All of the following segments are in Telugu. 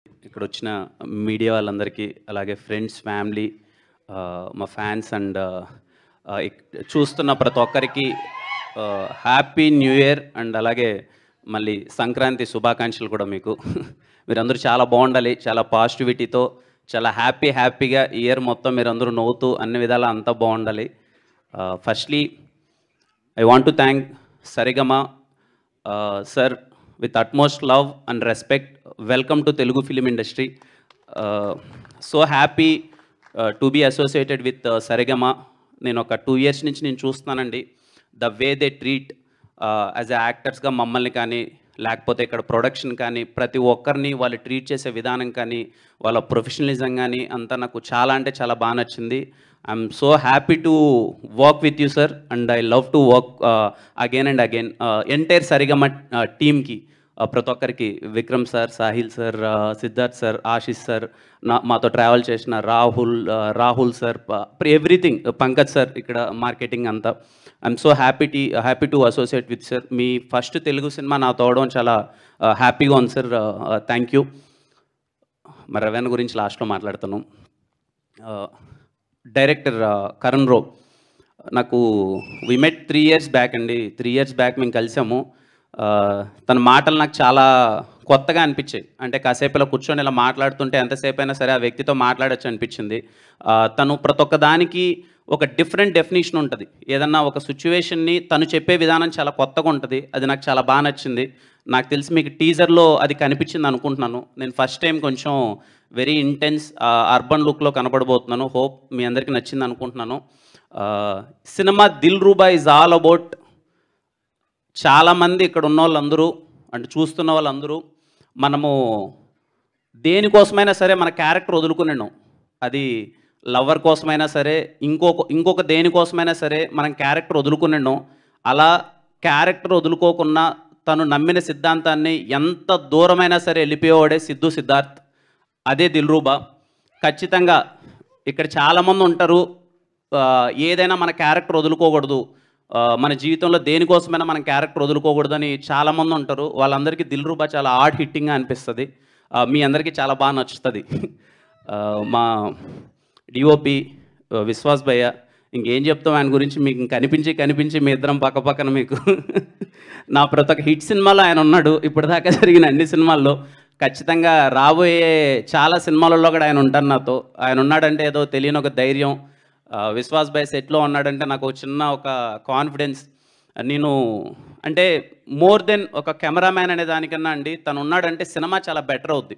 ఇక్కడ వచ్చిన మీడియా వాళ్ళందరికీ, అలాగే ఫ్రెండ్స్, ఫ్యామిలీ, మా ఫ్యాన్స్ అండ్ చూస్తున్న ప్రతి ఒక్కరికి హ్యాపీ న్యూ ఇయర్ అండ్ అలాగే మళ్ళీ సంక్రాంతి శుభాకాంక్షలు కూడా మీకు. మీరందరూ చాలా బాగుండాలి, చాలా పాజిటివిటీతో, చాలా హ్యాపీగా ఈ ఇయర్ మొత్తం మీరందరూ నవ్వుతూ అన్ని విధాలా అంతా బాగుండాలి. Firstly I want to thank Sarigama sir with utmost love and respect. Welcome to Telugu film industry. So happy to be associated with Saregama. నేను ఒక 2 years నుంచి నేను చూస్తున్నానండి. The way they treat as a యాక్టర్స్గా మమ్మల్ని కానీ, లేకపోతే ఇక్కడ ప్రొడక్షన్ కానీ, ప్రతి ఒక్కరిని వాళ్ళు ట్రీట్ చేసే విధానం కానీ, వాళ్ళ ప్రొఫెషనలిజం కానీ అంతా నాకు చాలా అంటే చాలా బాగా నచ్చింది. I'm so happy to work with you sir and I love to work again and again. Entire Saregama టీమ్కి, ప్రతి ఒక్కరికి, Vikram sir, Sahil sir, Siddharth sir, Ashish sir, మాతో ట్రావెల్ చేసిన Rahul sir, everything, Pankaj sir ఇక్కడ మార్కెటింగ్ అంతా. I'm so happy to associate with sir. మీ ఫస్ట్ తెలుగు సినిమా నాతో అవడం చాలా హ్యాపీగా ఉంది సార్. Thank you. మరి రవీణ గురించి లాస్ట్లో మాట్లాడతాను. డైరెక్టర్ కరణ్ రో, నాకు వి మెట్ 3 years బ్యాక్ అండి. 3 years బ్యాక్ మేము కలిసాము. తన మాటలు నాకు చాలా కొత్తగా అనిపించాయి. అంటే కాసేపు ఇలా కూర్చొని ఇలా మాట్లాడుతుంటే ఎంతసేపు అయినా సరే ఆ వ్యక్తితో మాట్లాడచ్చు అనిపించింది. తను ప్రతి ఒక్క దానికి ఒక డిఫరెంట్ డెఫినేషన్ ఉంటుంది. ఏదన్నా ఒక సిచ్యువేషన్ని తను చెప్పే విధానం చాలా కొత్తగా ఉంటుంది. అది నాకు చాలా బాగా నచ్చింది. నాకు తెలిసి మీకు టీజర్లో అది కనిపించింది అనుకుంటున్నాను. నేను ఫస్ట్ టైం కొంచెం వెరీ ఇంటెన్స్ అర్బన్ లుక్లో కనబడబోతున్నాను. హోప్ మీ అందరికీ నచ్చింది అనుకుంటున్నాను. Cinema Dil Ruba is all about, చాలామంది ఇక్కడ ఉన్న వాళ్ళందరూ అంటే చూస్తున్న వాళ్ళందరూ మనము దేనికోసమైనా సరే మన క్యారెక్టర్ వదులుకున్నాం. అది లవర్ కోసమైనా సరే, ఇంకొక దేనికోసమైనా సరే మనం క్యారెక్టర్ వదులుకున్నాం. అలా క్యారెక్టర్ వదులుకోకుండా తను నమ్మిన సిద్ధాంతాన్ని ఎంత దూరమైనా సరే వెళ్ళిపోయేవాడే సిద్ధార్థ్. అదే దిల్రూబా. ఖచ్చితంగా ఇక్కడ చాలామంది ఉంటారు, ఏదైనా మన క్యారెక్టర్ వదులుకోకూడదు, మన జీవితంలో దేనికోసమైనా మనం క్యారెక్టర్ వదులుకోకూడదని చాలామంది ఉంటారు. వాళ్ళందరికీ దిల్రూబా చాలా హార్డ్ హిట్టింగ్గా అనిపిస్తుంది. మీ అందరికీ చాలా బాగా నచ్చుతుంది. మా డిఓపి విశ్వాస్ భయ్య, ఇంకేం చెప్తాం ఆయన గురించి, మీకు కనిపించి మీ ఇద్దరం పక్కన మీకు నా ప్రతి ఒక్క హిట్ సినిమాలో ఆయన ఉన్నాడు. ఇప్పటిదాకా జరిగిన అన్ని సినిమాల్లో, ఖచ్చితంగా రాబోయే చాలా సినిమాలలో కూడా ఆయన ఉంటారు నాతో. ఆయన ఉన్నాడంటే ఏదో తెలియని ఒక ధైర్యం. విశ్వాస్ భాయ్ సెట్లో ఉన్నాడంటే నాకు చిన్న ఒక కాన్ఫిడెన్స్. నేను అంటే మోర్ దెన్ ఒక కెమెరామ్యాన్ అనే దానికన్నా అండి, తను ఉన్నాడంటే సినిమా చాలా బెటర్ అవుద్ది.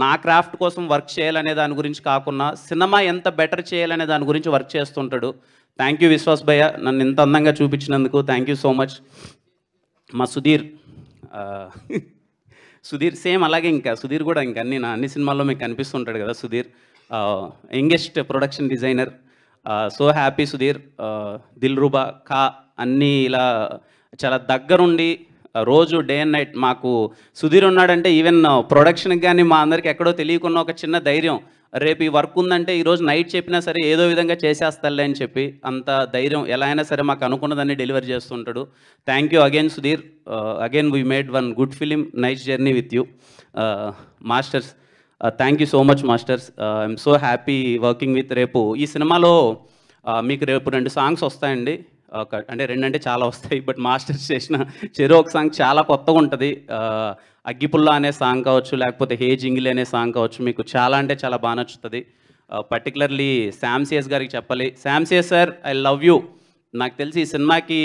నా క్రాఫ్ట్ కోసం వర్క్ చేయాలనే దాని గురించి కాకుండా సినిమా ఎంత బెటర్ చేయాలనే దాని గురించి వర్క్ చేస్తుంటాడు. థ్యాంక్ యూ విశ్వాస్ భయ్య, నన్ను ఇంత అందంగా చూపించినందుకు థ్యాంక్ యూ సో మచ్. మా సుధీర్ సేమ్ అలాగే, ఇంకా సుధీర్ కూడా ఇంకా అన్ని సినిమాల్లో మీకు కనిపిస్తుంటాడు కదా Sudheer. Youngest production designer. So happy Sudheer. Dilruba అన్నీ ఇలా చాలా దగ్గరుండి రోజు డే అండ్ నైట్ మాకు సుధీర్ ఉన్నాడంటే ఈవెన్ ప్రొడక్షన్కి కానీ మా అందరికి ఎక్కడో తెలియకున్న ఒక చిన్న ధైర్యం. రేపు ఈ వర్క్ ఉందంటే ఈరోజు నైట్ చెప్పినా సరే ఏదో విధంగా చేసేస్తాలే అని చెప్పి అంత ధైర్యం. ఎలా అయినా సరే మాకు అనుకున్నదాన్ని డెలివరీ చేస్తుంటాడు. Thank you again Sudheer. Again we made one good film, nice journey with you. Masters, thank you so much masters. I'm so happy working with. రేపు ఈ సినిమాలో మీకు రేపు 2 సాంగ్స్ వస్తాయండి. అంటే 2 అంటే చాలా వస్తాయి, బట్ మాస్టర్స్ చేసిన చెరో ఒక సాంగ్ చాలా కొత్తగా ఉంటుంది. అగ్గిపుల్ల అనే సాంగ్ కావచ్చు, లేకపోతే హే జింగిలి అనే సాంగ్ కావచ్చు, మీకు చాలా అంటే చాలా బాగా నచ్చుతుంది. పర్టికులర్లీ శామ్సియస్ గారికి చెప్పాలి. శామ్సియస్ సార్, ఐ లవ్ యూ. నాకు తెలిసి ఈ సినిమాకి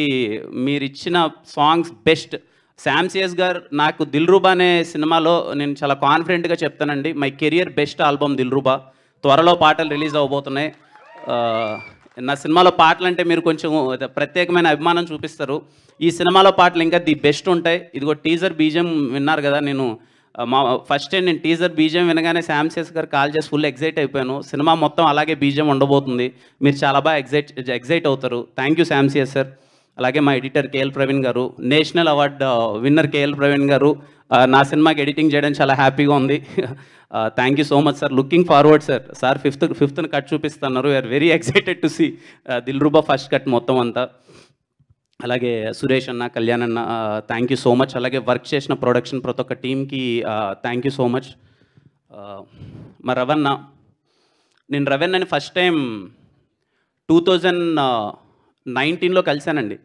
మీరు ఇచ్చిన సాంగ్స్ బెస్ట్. శామ్సియస్ గారు నాకు దిల్రూబా అనే సినిమాలో నేను చాలా కాన్ఫిడెంట్గా చెప్తానండి, my career best album Dilruba. త్వరలో పాటలు రిలీజ్ అవబోతున్నాయి. నా సినిమాలో పాటలు అంటే మీరు కొంచెం ప్రత్యేకమైన అభిమానం చూపిస్తారు. ఈ సినిమాలో పాటలు ఇంకా ది బెస్ట్ ఉంటాయి. ఇదిగో టీజర్ బీజియం విన్నారు కదా. నేను ఫస్ట్ టైం నేను టీజర్ బీజియం వినగానే శామ్సియస్ గారు కాల్ చేసి ఫుల్ ఎగ్జైట్ అయిపోయాను. సినిమా మొత్తం అలాగే బీజియం ఉండబోతుంది. మీరు చాలా బాగా ఎగ్జైట్ అవుతారు. థ్యాంక్ యూ శామ్సియస్ సార్. అలాగే మా ఎడిటర్ కేఎల్ ప్రవీణ్ గారు, national award winner KL Praveen గారు, నా సినిమాకి ఎడిటింగ్ చేయడం చాలా హ్యాపీగా ఉంది. Thank you so much sir. Looking forward sir. ఫిఫ్త్ని కట్ చూపిస్తున్నారు. We're very excited to see Dilruba first cut మొత్తం అంతా. అలాగే సురేష్ అన్న, కళ్యాణ్ అన్న, థ్యాంక్ యూ సో మచ్. అలాగే వర్క్ చేసిన ప్రొడక్షన్ ప్రతి ఒక్క టీమ్కి థ్యాంక్ యూ సో మచ్. మా రవణ, నేను రవణని ఫస్ట్ టైం 2019లో కలిశానండి.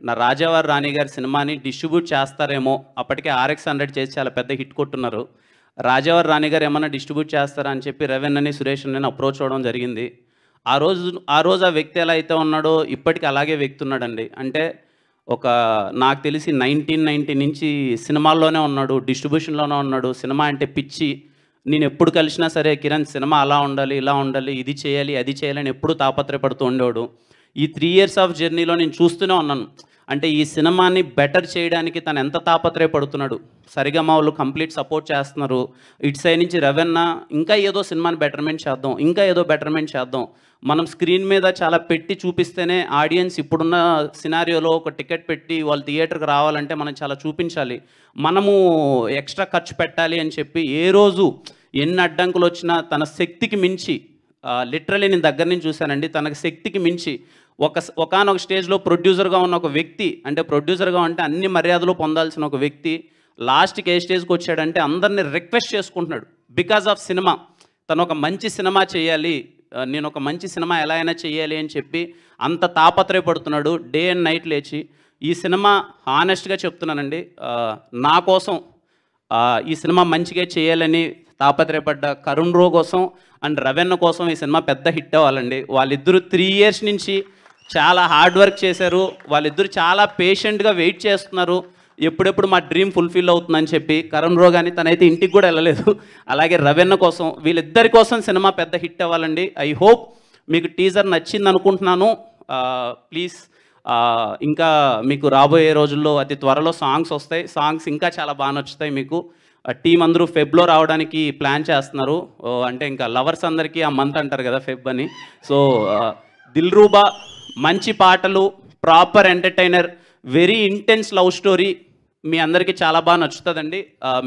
నా రాజావారి రాణి గారి సినిమాని డిస్ట్రిబ్యూట్ చేస్తారేమో, అప్పటికే RX100 చేసి చాలా పెద్ద హిట్ కొట్టున్నారు. రాజావారి రాణి గారు ఏమన్నా డిస్ట్రిబ్యూట్ చేస్తారా అని చెప్పి రవణని, సురేష్ నేను అప్రోచ్ అవ్వడం జరిగింది. ఆ రోజు ఆ వ్యక్తి ఎలా అయితే ఉన్నాడో ఇప్పటికీ అలాగే వ్యక్తి ఉన్నాడండి. అంటే నాకు తెలిసి 1990 నుంచి సినిమాల్లోనే ఉన్నాడు, డిస్ట్రిబ్యూషన్లోనే ఉన్నాడు. సినిమా అంటే పిచ్చి. నేను ఎప్పుడు కలిసినా సరే కిరణ్ సినిమా అలా ఉండాలి, ఇలా ఉండాలి, ఇది చేయాలి, అది చేయాలని ఎప్పుడు తాపత్రయపడుతూ ఉండేవాడు. ఈ 3 ఇయర్స్ ఆఫ్ జర్నీలో నేను చూస్తూనే ఉన్నాను. అంటే ఈ సినిమాని బెటర్ చేయడానికి తను ఎంత తాపత్రయపడుతున్నాడు. సరిగమ వాళ్ళు కంప్లీట్ సపోర్ట్ చేస్తున్నారు. ఇటు సైడ్ నుంచి రవణ ఇంకా ఏదో సినిమాని బెటర్మెంట్ చేద్దాం, ఇంకా ఏదో బెటర్మెంట్ చేద్దాం. మనం స్క్రీన్ మీద చాలా పెట్టి చూపిస్తేనే ఆడియన్స్ ఇప్పుడున్న సినారియోలో ఒక టికెట్ పెట్టి వాళ్ళు థియేటర్కి రావాలంటే మనం చాలా చూపించాలి. మనము ఎక్స్ట్రా ఖర్చు పెట్టాలి అని చెప్పి ఏ రోజు ఎన్ని అడ్డంకులు వచ్చినా తన శక్తికి మించి, లిటరలీ నేను దగ్గర నుంచి చూశానండి, తనకు శక్తికి మించి ఒకానొక స్టేజ్లో ప్రొడ్యూసర్గా ఉన్న ఒక వ్యక్తి, అంటే ప్రొడ్యూసర్గా అంటే అన్ని మర్యాదలు పొందాల్సిన ఒక వ్యక్తి లాస్ట్కి ఏ స్టేజ్కి వచ్చాడంటే అందరినీ రిక్వెస్ట్ చేసుకుంటున్నాడు. బికాజ్ ఆఫ్ సినిమా, తను ఒక మంచి సినిమా చేయాలి, నేను ఒక మంచి సినిమా ఎలా అయినా చేయాలి అని చెప్పి అంత తాపత్రయపడుతున్నాడు. డే అండ్ నైట్ లేచి ఈ సినిమా హానెస్ట్గా చెప్తున్నానండి, నా కోసం ఈ సినిమా మంచిగా చేయాలని తాపత్రయపడ్డ కరుణ్ రో కోసం అండ్ రవణ కోసం ఈ సినిమా పెద్ద హిట్ అవ్వాలండి. వాళ్ళిద్దరూ 3 ఇయర్స్ నుంచి చాలా హార్డ్ వర్క్ చేశారు. వాళ్ళిద్దరూ చాలా పేషెంట్గా వెయిట్ చేస్తున్నారు ఎప్పుడెప్పుడు మా డ్రీమ్ ఫుల్ఫిల్ అవుతుందని చెప్పి. కరుణ్ రో కానీ తనైతే ఇంటికి కూడా వెళ్ళలేదు. అలాగే రవణ కోసం, వీళ్ళిద్దరి కోసం సినిమా పెద్ద హిట్ అవ్వాలండి. ఐ హోప్ మీకు టీజర్ నచ్చింది అనుకుంటున్నాను. ప్లీజ్ ఇంకా మీకు రాబోయే రోజుల్లో అతి త్వరలో సాంగ్స్ వస్తాయి. సాంగ్స్ ఇంకా చాలా బాగా నచ్చుతాయి మీకు. టీం అందరూ ఫెబ్లో రావడానికి ప్లాన్ చేస్తున్నారు. అంటే ఇంకా లవర్స్ అందరికీ ఆ మంత్ అంటారు కదా ఫెబ్ అని. సో దిల్రూబా మంచి పాటలు, proper entertainer, very intense love story మీ అందరికీ చాలా బాగా నచ్చుతుందండి.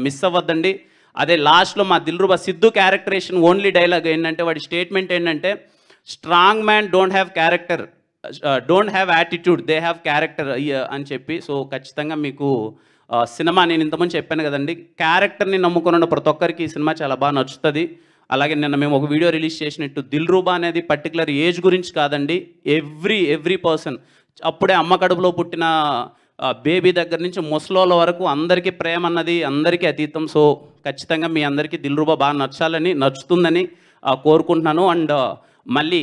మిస్ అవ్వద్దండి. అదే లాస్ట్లో మా Dilruba Siddhu characterisation only dialogue ఏంటంటే, వాడి స్టేట్మెంట్ ఏంటంటే, strong man don't have character, don't have attitude, they have character అని చెప్పి. సో ఖచ్చితంగా మీకు సినిమా, నేను ఇంతకుముందు చెప్పాను కదండి, క్యారెక్టర్ని నమ్ముకున్న ప్రతి ఒక్కరికి ఈ సినిమా చాలా బాగా నచ్చుతుంది. అలాగే నిన్న మేము ఒక వీడియో రిలీజ్ చేసినట్టు దిల్రూబా అనేది పర్టికులర్ ఏజ్ గురించి కాదండి, ఎవ్రీ పర్సన్, అప్పుడే అమ్మ కడుపులో పుట్టిన బేబీ దగ్గర నుంచి ముసలోళ్ళ వరకు అందరికీ ప్రేమ అన్నది అందరికీ అతీతం. సో ఖచ్చితంగా మీ అందరికీ దిల్రూబా బాగా నచ్చాలని, నచ్చుతుందని కోరుకుంటున్నాను. అండ్ మళ్ళీ